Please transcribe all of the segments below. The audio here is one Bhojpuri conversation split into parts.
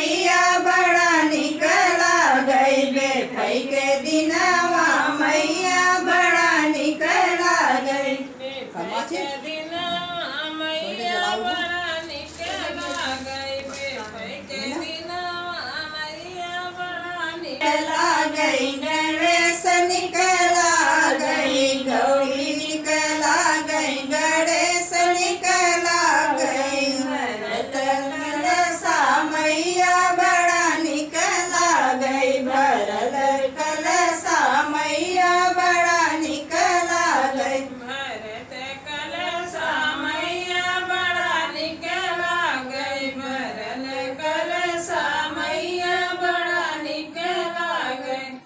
मैया बड़ा निकला गई बेफई के दिनवा मैया बड़ा निकला गई के दिनवा मैया बड़ा निकला गई बेफई के दिनवा मैया बड़ा निकला गई गणेश निकला गई गौरी निकला गई गणेश निकला गई भरत कलसा मैया बड़ा निकला गई भरत कलसा मैया बड़ा निकला गई भरत कलसा मैया बड़ा निकला गई भरत कलसा मैया बड़ा निकला गई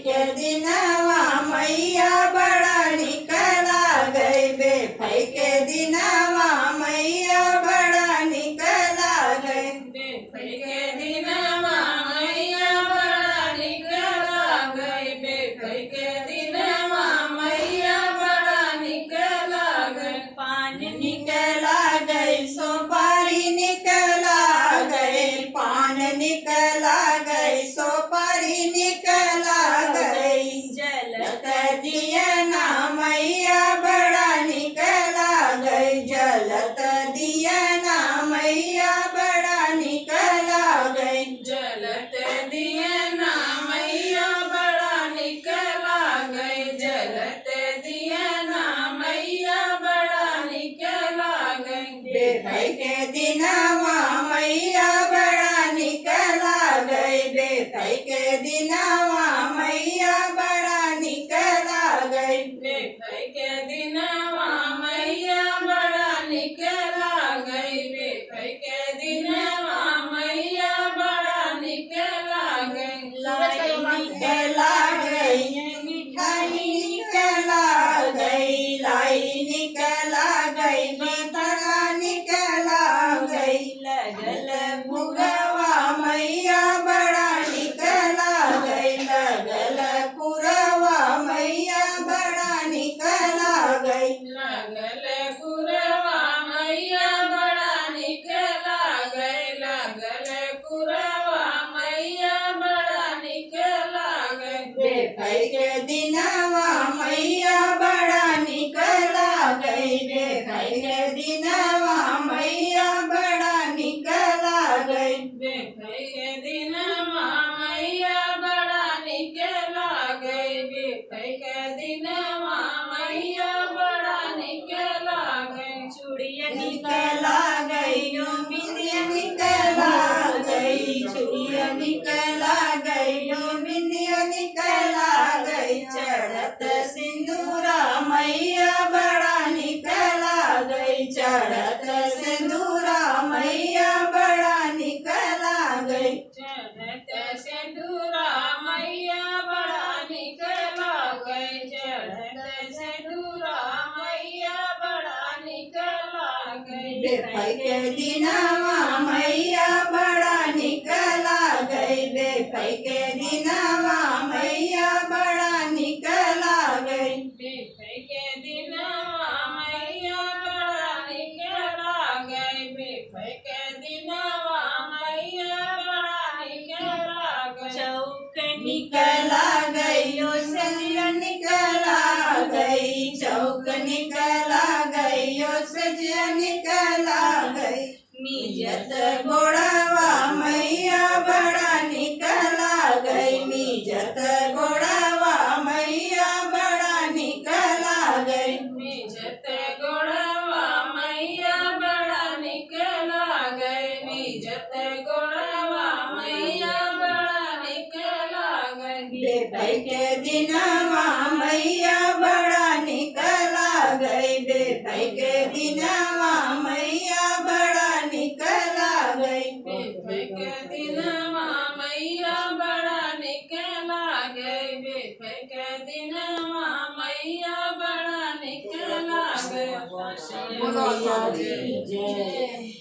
के दिनवा मैया बड़ा निकला गई बेफई के दिनवा मैया बड़ा निकला गई बेफई के दिनवा मैया बड़ा निकला गई बेफई के दिनवा मैया बड़ा निकला गई पान निकला गई सुपारी निकला गई पान निकला गई सुपारी निकला गई जलत दिया ना मैया बड़ा निकला गई जलत दिया ना मैया बड़ा निकला गई जलत दिया ना मैया बड़ा निकला गई जलत दिया ना मैया बड़ा निकला गई बेफई के दिनवा मैया बड़ा निकला गई बेफई के दिनवा मैया बड़ा निकला गई बेफई के दिनवा मैया बड़ा निकला गई बेफई के दिनवा मैया बड़ा निकला गई लाई निकला गई मिठाई निकला गई लाई निकला गई मिठा निकला गई लगल भुगवा मैया बड़ा निकला गई लगल पुरवा मैया बड़ा निकला गई लगल पुरवा मैया बड़ा निकला गई लगल पुरवा मैया बड़ा निकला गई बेफई के दिनवा मैया बड़ा निकला गई बेफई के दिनवा मैया बड़ा निकला गई बेफई के दिनवा मैया बड़ा निकला गई बेफई के दिनवा मैया बड़ा निकला गई चूड़िया निकला गई यो बिंदिया निकला गई चूड़िया निकला गई यो बिंदिया निकला गई चढ़त सिंदूरा मैया बड़ा निकला गई चढ़त सिंदूरा मैया बड़ा निकला गई चढ़त सिंदूरा मैया बड़ा निकला गई चढ़त सिंदूरा मैया बड़ा निकला गई बेफई के दिनवा मैया बड़ा निकला गई बेफई के दिनवा मैया बड़ा निकला गई बेफई के दिनवा मैया बड़ा निकला गई बेफई के दिनवा मैया बड़ा निकला गई चौक निकला गई यो सजिया निकला गई चौक निकला गई यो सजिया निकला गई मिजत घोड़ावा मैया बड़ा निकला गई मिजत घोड़ावा मैया बड़ा निकला गई मिजत घोड़वा मैया बड़ा निकला गई मिजत घोड़वा मैया बड़ा निकला गई बेफई के दिनवा मैया बड़ा निकला गई बेफई के दिनवा मैया बड़ा निकला गई बेफई के दिनवा मैया बड़ा निकला गई बेफई के दिनवा मैया बड़ा निकला गई बोलो सारी जय।